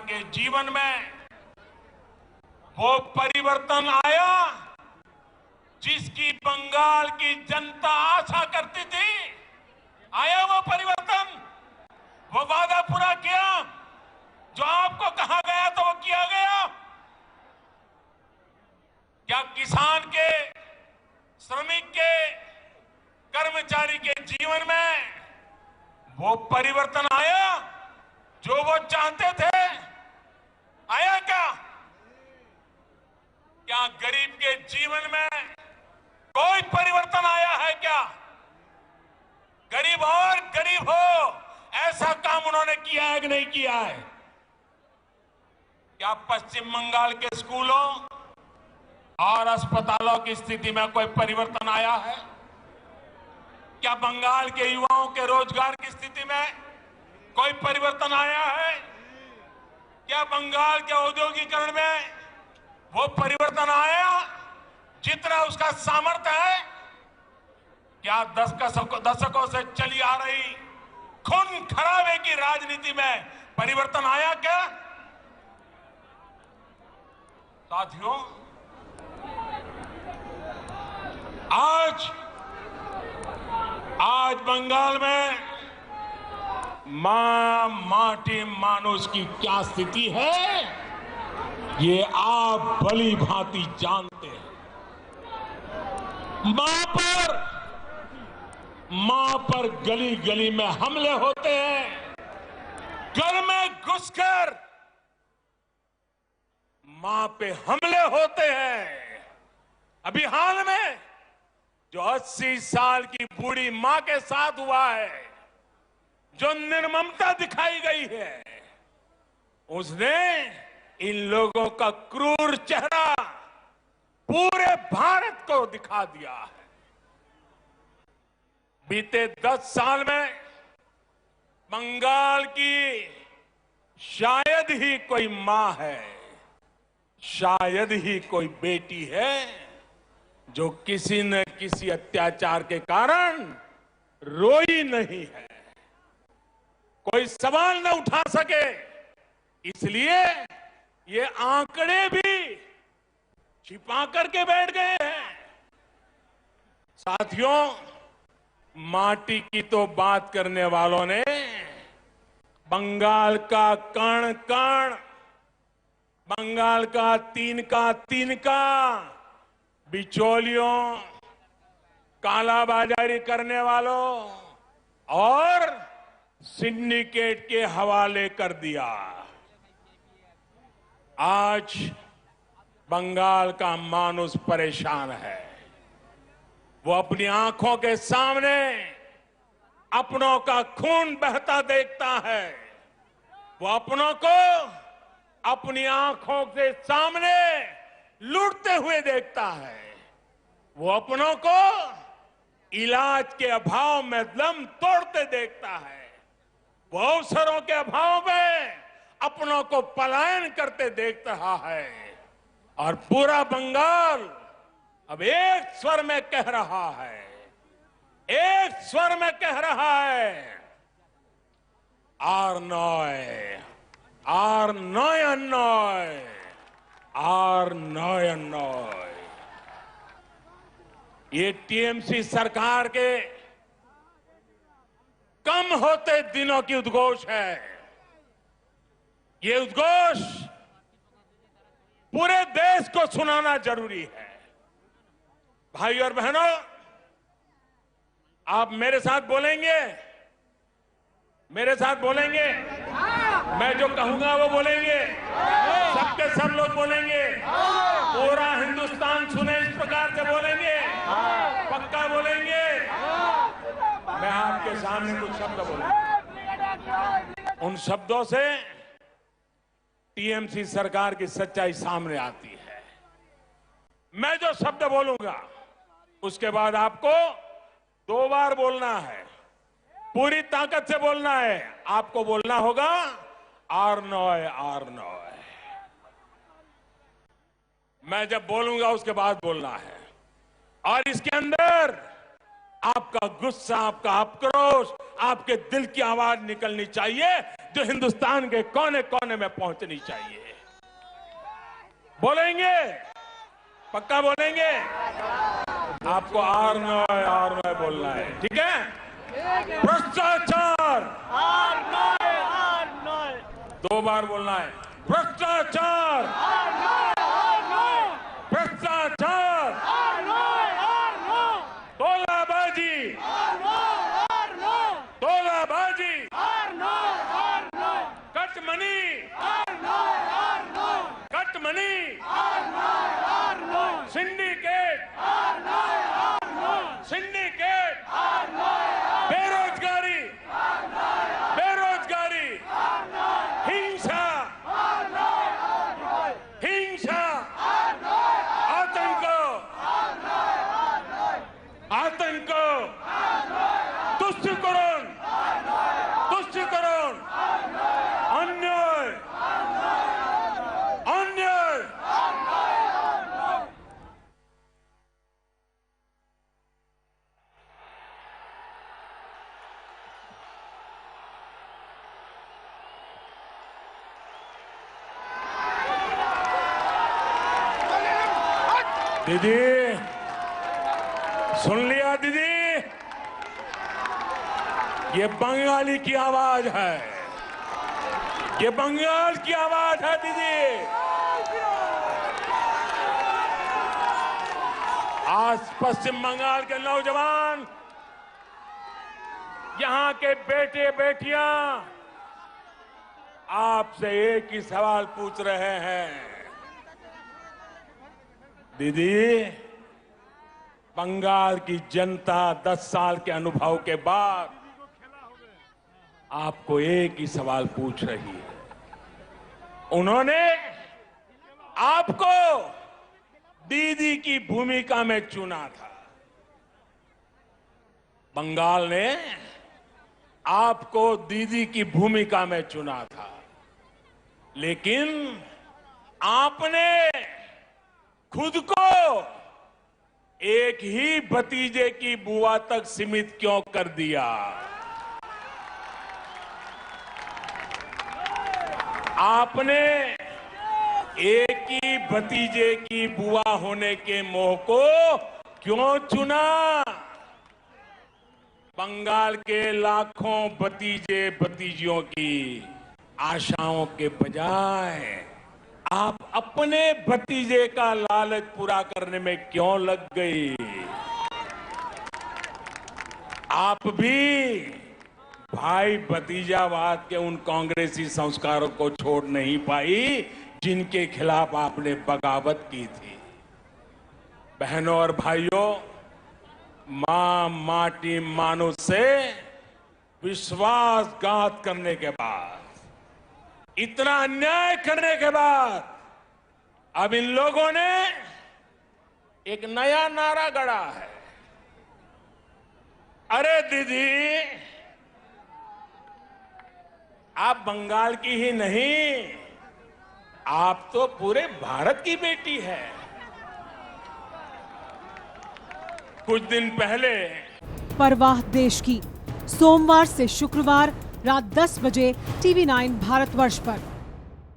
के जीवन में वो परिवर्तन आया जिसकी बंगाल की जनता आशा करती थी। आया वो परिवर्तन, वो वादा पूरा किया, जो आपको कहा गया तो वो किया गया। क्या किसान के, श्रमिक के, कर्मचारी के जीवन में वो परिवर्तन आया जो वो चाहते थे? आया क्या? क्या गरीब के जीवन में कोई परिवर्तन आया है क्या? गरीब और गरीब हो ऐसा काम उन्होंने किया है कि नहीं किया है? क्या पश्चिम बंगाल के स्कूलों और अस्पतालों की स्थिति में कोई परिवर्तन आया है? क्या बंगाल के युवाओं के रोजगार की स्थिति में कोई परिवर्तन आया है? क्या बंगाल के औद्योगिकरण में वो परिवर्तन आया जितना उसका सामर्थ्य है? क्या दशकों से चली आ रही खून खराबे की राजनीति में परिवर्तन आया क्या? साथियों, आज बंगाल में मां माटी मानुष की क्या स्थिति है, ये आप भली भांति जानते हैं। मां पर गली गली में हमले होते हैं, घर में घुसकर मां पे हमले होते हैं। अभी हाल में जो 80 साल की बूढ़ी मां के साथ हुआ है, जो निर्ममता दिखाई गई है, उसने इन लोगों का क्रूर चेहरा पूरे भारत को दिखा दिया है। बीते 10 साल में बंगाल की शायद ही कोई मां है, शायद ही कोई बेटी है जो किसी न किसी अत्याचार के कारण रोई नहीं है, कोई सवाल न उठा सके। इसलिए ये आंकड़े भी छिपा करके बैठ गए हैं। साथियों, माटी की तो बात करने वालों ने बंगाल का कण कण, बंगाल का तिनका बिचौलियों, कालाबाजारी करने वालों और सिंडिकेट के हवाले कर दिया। आज बंगाल का मानुष परेशान है। वो अपनी आंखों के सामने अपनों का खून बहता देखता है। वो अपनों को अपनी आंखों के सामने लूटते हुए देखता है। वो अपनों को इलाज के अभाव में दम तोड़ते देखता है। वो अवसरों के अभाव में अपनों को पलायन करते देख रहा है। और पूरा बंगाल अब एक स्वर में कह रहा है, एक स्वर में कह रहा है, आर नॉय, आर नॉय नॉय, आर नॉय नॉय। ये टीएमसी सरकार के कम होते दिनों की उद्घोष है। ये उद्घोष पूरे देश को सुनाना जरूरी है। भाई और बहनों, आप मेरे साथ बोलेंगे, मेरे साथ बोलेंगे। मैं जो कहूंगा वो बोलेंगे, सबके सब लोग बोलेंगे, पूरा हिंदुस्तान सुने इस प्रकार से बोलेंगे, पक्का बोलेंगे। मैं आपके सामने कुछ शब्द बोलूंगा, उन शब्दों से टीएमसी सरकार की सच्चाई सामने आती है। मैं जो शब्द बोलूंगा उसके बाद आपको 2 बार बोलना है, पूरी ताकत से बोलना है। आपको बोलना होगा आर नॉय, आर नॉय। मैं जब बोलूंगा उसके बाद बोलना है। और इसके अंदर आपका गुस्सा, आपका आक्रोश, आपके दिल की आवाज निकलनी चाहिए, जो हिंदुस्तान के कोने कोने में पहुंचनी चाहिए। बोलेंगे? पक्का बोलेंगे? आपको आर नॉय बोलना है, ठीक है? भ्रष्टाचार, दो बार बोलना है। भ्रष्टाचार, भ्रष्टाचार, तोलाबाजी, तोलाबाजी, कटमनी, कटमनी, सिंडिकेट, सिंडिकेट, बेरोजगारी, बेरोजगारी, हिंसा, हिंसा, आतंक, आतंक, तुष्टिकरण, तुष्टिकरण, अन्याय, अन्याय। दीदी, सुन लिया दीदी? ये बंगाली की आवाज है, ये बंगाल की आवाज है दीदी। आज पश्चिम बंगाल के नौजवान, यहां के बेटे बेटियां आपसे एक ही सवाल पूछ रहे हैं। दीदी, बंगाल की जनता 10 साल के अनुभव के बाद आपको एक ही सवाल पूछ रही है। उन्होंने आपको दीदी की भूमिका में चुना था। बंगाल ने आपको दीदी की भूमिका में चुना था, लेकिन आपने खुद को एक ही भतीजे की बुआ तक सीमित क्यों कर दिया? आपने एक ही भतीजे की बुआ होने के मोह को क्यों चुना? बंगाल के लाखों भतीजे भतीजियों की आशाओं के बजाय आप अपने भतीजे का लालच पूरा करने में क्यों लग गई? आप भी भाई भतीजावाद के उन कांग्रेसी संस्कारों को छोड़ नहीं पाई जिनके खिलाफ आपने बगावत की थी। बहनों और भाइयों, मां माटी मानुष से विश्वासघात करने के बाद, इतना अन्याय करने के बाद, अब इन लोगों ने एक नया नारा गढ़ा है। अरे दीदी, आप बंगाल की ही नहीं, आप तो पूरे भारत की बेटी है। कुछ दिन पहले परवाह देश की, सोमवार से शुक्रवार रात 10 बजे TV9 भारतवर्ष पर।